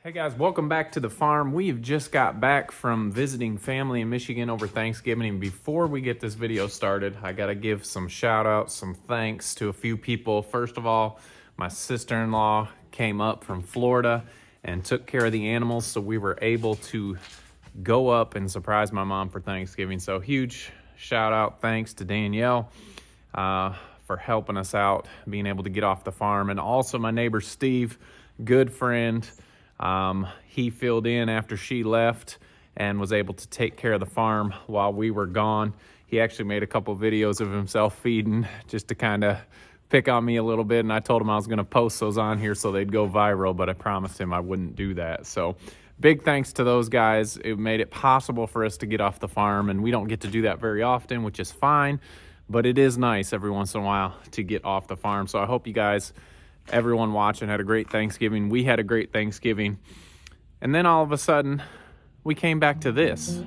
Hey guys, welcome back to the farm. We've just got back from visiting family in Michigan over Thanksgiving, and before we get this video started, I gotta give some shout outs, some thanks to a few people. First of all, my sister-in-law came up from Florida and took care of the animals, so we were able to go up and surprise my mom for Thanksgiving. So huge shout out, thanks to Danielle for helping us out, being able to get off the farm, and also my neighbor Steve, good friend. He filled in after she left and was able to take care of the farm while we were gone. He actually made a couple videos of himself feeding just to kind of pick on me a little bit, and I told him I was going to post those on here so they'd go viral, but I promised him I wouldn't do that. So big thanks to those guys. It made it possible for us to get off the farm, and we don't get to do that very often, which is fine, but it is nice every once in a while to get off the farm. So I hope you guys, everyone watching, had a great Thanksgiving. We had a great Thanksgiving. And then all of a sudden, we came back to this.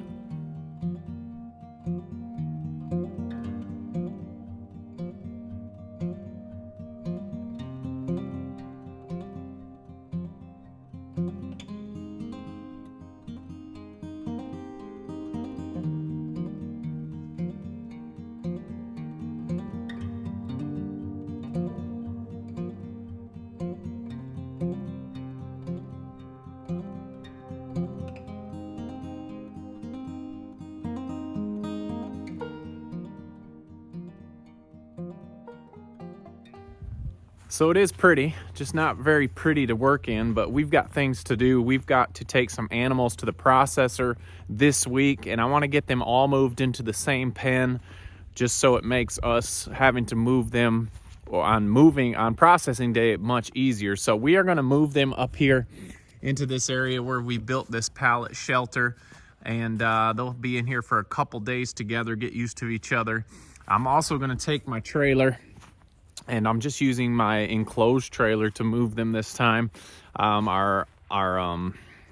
So it is pretty, just not very pretty to work in, but we've got things to do. We've got to take some animals to the processor this week, and I want to get them all moved into the same pen just so it makes us having to move them on processing day much easier. So we are going to move them up here into this area where we built this pallet shelter, and they'll be in here for a couple days together, get used to each other. I'm also going to take my trailer, and I'm just using my enclosed trailer to move them this time. Our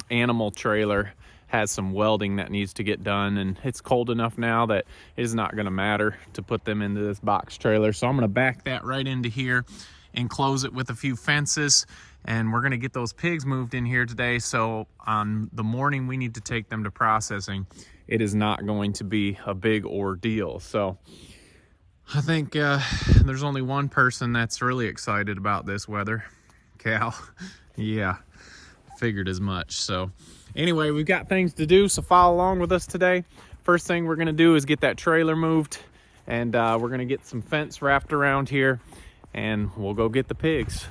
animal trailer has some welding that needs to get done, and it's cold enough now that it is not gonna matter to put them into this box trailer. So I'm gonna back that right into here, enclose it with a few fences, and we're gonna get those pigs moved in here today. So on the morning we need to take them to processing, it is not going to be a big ordeal. So I think there's only one person that's really excited about this weather. Cal. Yeah, figured as much. So anyway, we've got things to do, so follow along with us today. First thing we're going to do is get that trailer moved, and we're going to get some fence wrapped around here, and we'll go get the pigs.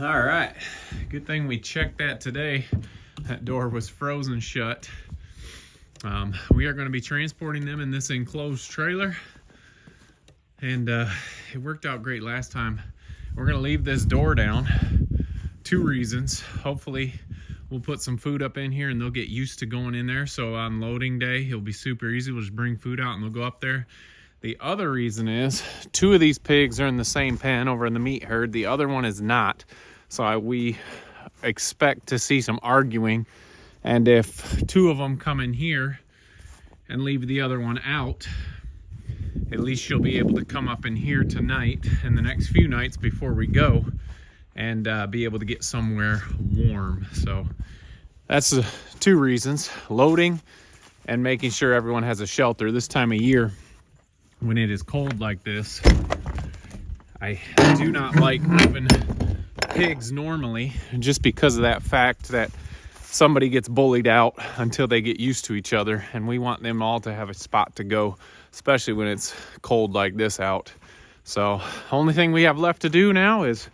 All right, good thing we checked that today. That door was frozen shut. We are going to be transporting them in this enclosed trailer, and it worked out great last time. We're going to leave this door down. Two reasons. Hopefully we'll put some food up in here and they'll get used to going in there, so on loading day it'll be super easy. We'll just bring food out and they'll go up there. The other reason is two of these pigs are in the same pen over in the meat herd. The other one is not. So we expect to see some arguing. And if two of them come in here and leave the other one out, at least she'll be able to come up in here tonight and the next few nights before we go, and be able to get somewhere warm. So that's two reasons: loading and making sure everyone has a shelter. This time of year, when it is cold like this, I do not like moving pigs normally, just because of that fact that somebody gets bullied out until they get used to each other, and we want them all to have a spot to go, especially when it's cold like this out. So only thing we have left to do now is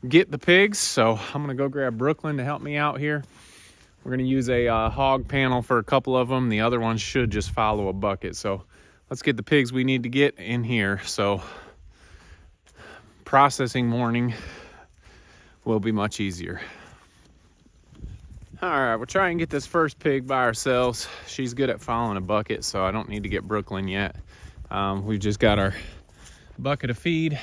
get the pigs. So I'm gonna go grab Brooklyn to help me out here. We're gonna use a hog panel for a couple of them. The other ones should just follow a bucket. So let's get the pigs we need to get in here. So processing morning will be much easier. All right, we'll try and get this first pig by ourselves. She's good at following a bucket, so I don't need to get Brooklyn yet. We've just got our bucket of feed,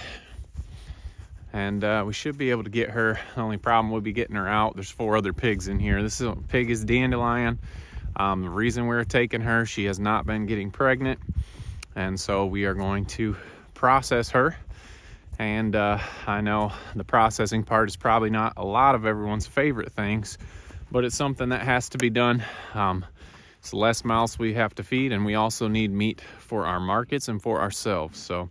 and we should be able to get her. The only problem will be getting her out. There's 4 other pigs in here. This pig is Dandelion. The reason we're taking her, she has not been getting pregnant, and so we are going to process her. And I know the processing part is probably not a lot of everyone's favorite things, but it's something that has to be done. It's less mouths we have to feed, and we also need meat for our markets and for ourselves. So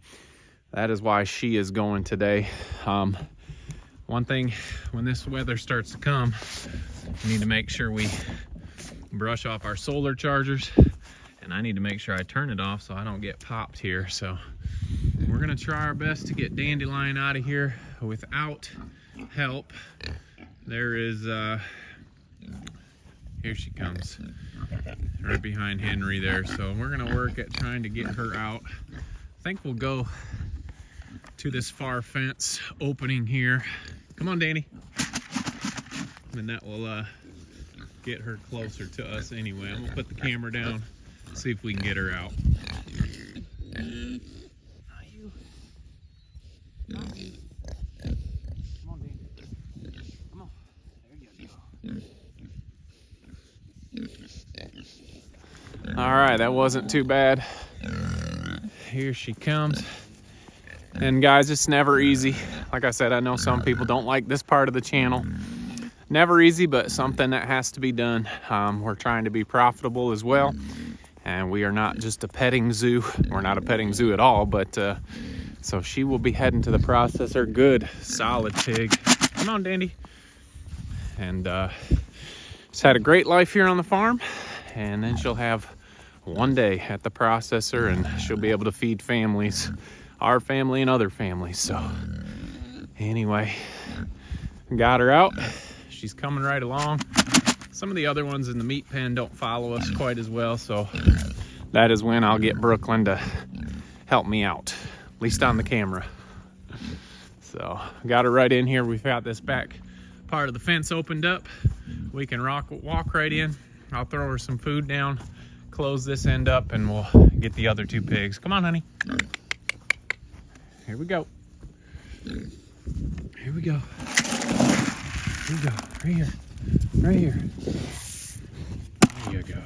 that is why she is going today. One thing, when this weather starts to come, we need to make sure we brush off our solar chargers, and I need to make sure I turn it off so I don't get popped here. So we're gonna try our best to get Dandelion out of here without help. There is, here she comes, right behind Henry there. So we're gonna work at trying to get her out. I think we'll go to this far fence opening here. Come on, Danny. And that will get her closer to us anyway. I'm gonna put the camera down, see if we can get her out. Come on, Danny. Come on. There you go. All right, that wasn't too bad. Here she comes. And guys, it's never easy. Like I said, I know some people don't like this part of the channel. Never easy, but something that has to be done. We're trying to be profitable as well. And we are not just a petting zoo. We're not a petting zoo at all, but so she will be heading to the processor. Good, solid pig. Come on, Dandy. And she's had a great life here on the farm. And then she'll have one day at the processor, and she'll be able to feed families, our family and other families. So anyway, got her out. She's coming right along. Some of the other ones in the meat pen don't follow us quite as well. So that is when I'll get Brooklyn to help me out, at least on the camera. So got her right in here. We've got this back part of the fence opened up. We can walk right in. I'll throw her some food down, close this end up, and we'll get the other 2 pigs. Come on, honey. Here we go. Here we go. Here we go. Right here. Right here. There you go.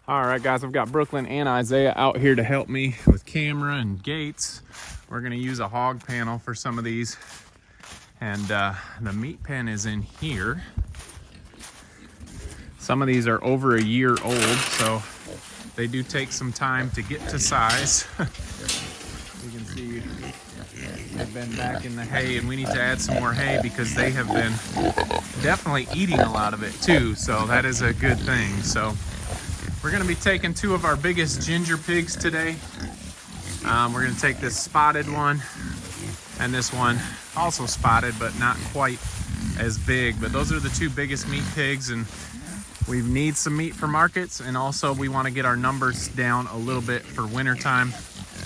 All right, guys, I've got Brooklyn and Isaiah out here to help me with camera and gates. We're gonna use a hog panel for some of these. And the meat pen is in here. Some of these are over a year old, so they do take some time to get to size. You can see they've been back in the hay, and we need to add some more hay because they have been definitely eating a lot of it too, so that is a good thing. So we're gonna be taking 2 of our biggest ginger pigs today. We're gonna take this spotted one and this one, also spotted but not quite as big, but those are the 2 biggest meat pigs, and we need some meat for markets, and also we want to get our numbers down a little bit for winter time.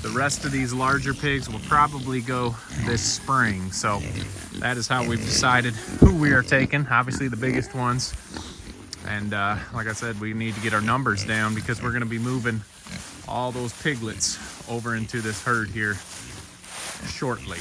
The rest of these larger pigs will probably go this spring, so that is how we've decided who we are taking. Obviously the biggest ones, and like I said, we need to get our numbers down because we're going to be moving all those piglets over into this herd here shortly.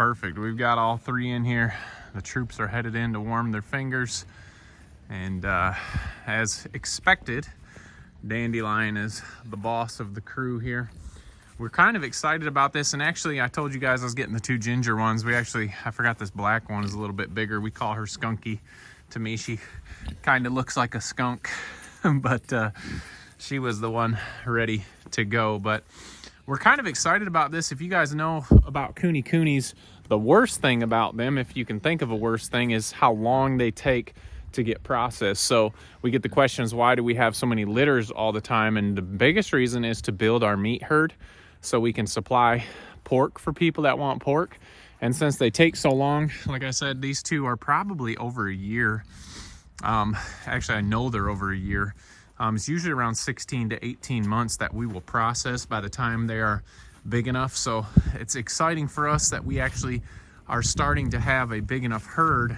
Perfect. We've got all 3 in here. The troops are headed in to warm their fingers. And as expected, Dandelion is the boss of the crew here. We're kind of excited about this, and actually I told you guys I was getting the 2 ginger ones. I forgot this black one is a little bit bigger. We call her Skunky. To me, she kind of looks like a skunk, but she was the one ready to go. But we're kind of excited about this. If you guys know about coonies, the worst thing about them, if you can think of a worse thing, is how long they take to get processed. So we get the questions, why do we have so many litters all the time? And the biggest reason is to build our meat herd so we can supply pork for people that want pork. And since they take so long, like I said, these 2 are probably over a year. Actually, I know they're over a year. It's usually around 16 to 18 months that we will process by the time they are big enough. So it's exciting for us that we actually are starting to have a big enough herd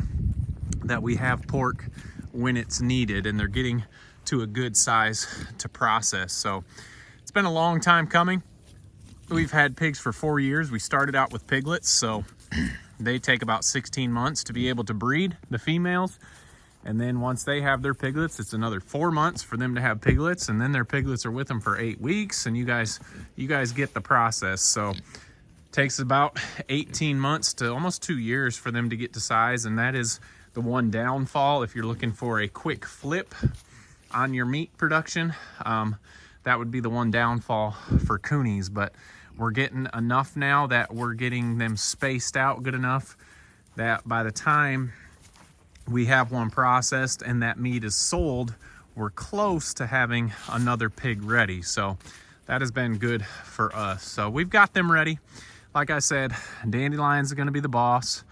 that we have pork when it's needed, and they're getting to a good size to process. So it's been a long time coming. We've had pigs for 4 years. We started out with piglets, so they take about 16 months to be able to breed, the females. And then once they have their piglets, it's another 4 months for them to have piglets, and then their piglets are with them for 8 weeks, and you guys get the process. So it takes about 18 months to almost 2 years for them to get to size, and that is the one downfall if you're looking for a quick flip on your meat production. That would be the one downfall for coonies, but we're getting enough now that we're getting them spaced out good enough that by the time we have one processed and that meat is sold, we're close to having another pig ready. So that has been good for us. So we've got them ready. Like I said, Dandelion's gonna be the boss.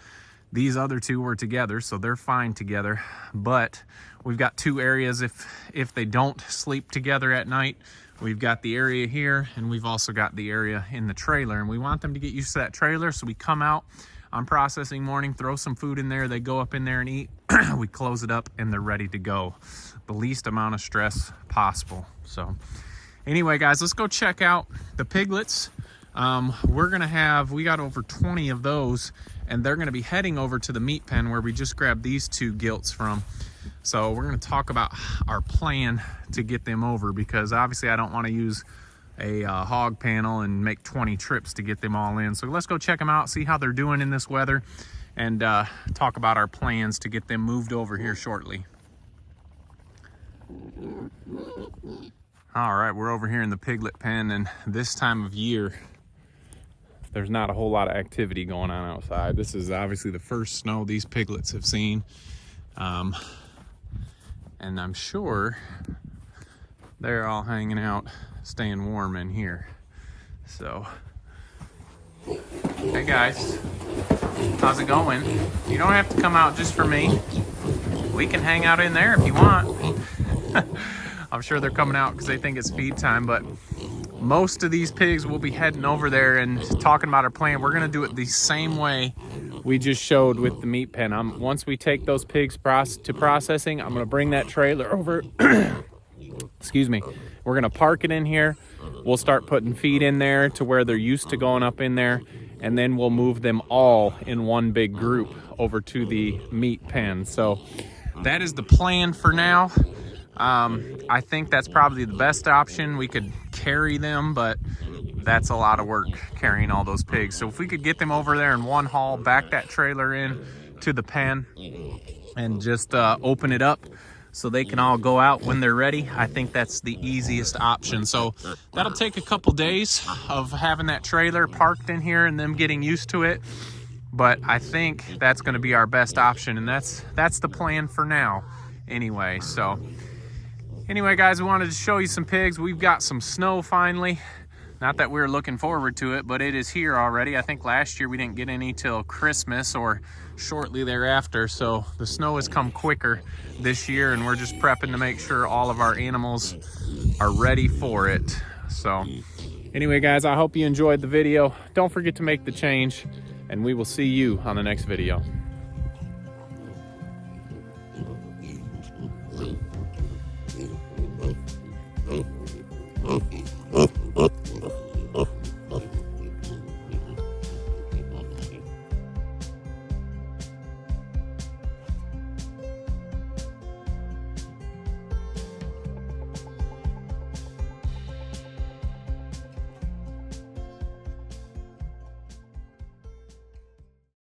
These other 2 were together, so they're fine together. But we've got 2 areas if they don't sleep together at night. We've got the area here, and we've also got the area in the trailer. And we want them to get used to that trailer, so we come out on processing morning, throw some food in there, they go up in there and eat. We close it up, and they're ready to go. The least amount of stress possible. So anyway, guys, let's go check out the piglets. We got over 20 of those, and they're gonna be heading over to the meat pen where we just grabbed these 2 gilts from. So we're gonna talk about our plan to get them over, because obviously I don't wanna use a hog panel and make 20 trips to get them all in. So let's go check them out, see how they're doing in this weather, and talk about our plans to get them moved over here shortly. All right, we're over here in the piglet pen, and this time of year, there's not a whole lot of activity going on outside. This is obviously the first snow these piglets have seen. And I'm sure they're all hanging out, staying warm in here. So, hey guys, how's it going? You don't have to come out just for me. We can hang out in there if you want. I'm sure they're coming out because they think it's feed time, but most of these pigs will be heading over there and talking about our plan. We're gonna do it the same way we just showed with the meat pen. Once we take those pigs to processing, I'm gonna bring that trailer over. Excuse me. We're gonna park it in here. We'll start putting feed in there to where they're used to going up in there, and then we'll move them all in one big group over to the meat pen. So that is the plan for now. I think that's probably the best option. We could carry them, but that's a lot of work carrying all those pigs. So if we could get them over there in one haul, back that trailer in to the pen and just open it up so they can all go out when they're ready, I think that's the easiest option. So that'll take a couple days of having that trailer parked in here and them getting used to it. But I think that's going to be our best option, and that's the plan for now anyway. So anyway, guys, we wanted to show you some pigs. We've got some snow finally. Not that we were looking forward to it, but it is here already. I think last year we didn't get any till Christmas or shortly thereafter. So the snow has come quicker this year, and we're just prepping to make sure all of our animals are ready for it. So anyway, guys, I hope you enjoyed the video. Don't forget to make the change, and we will see you on the next video.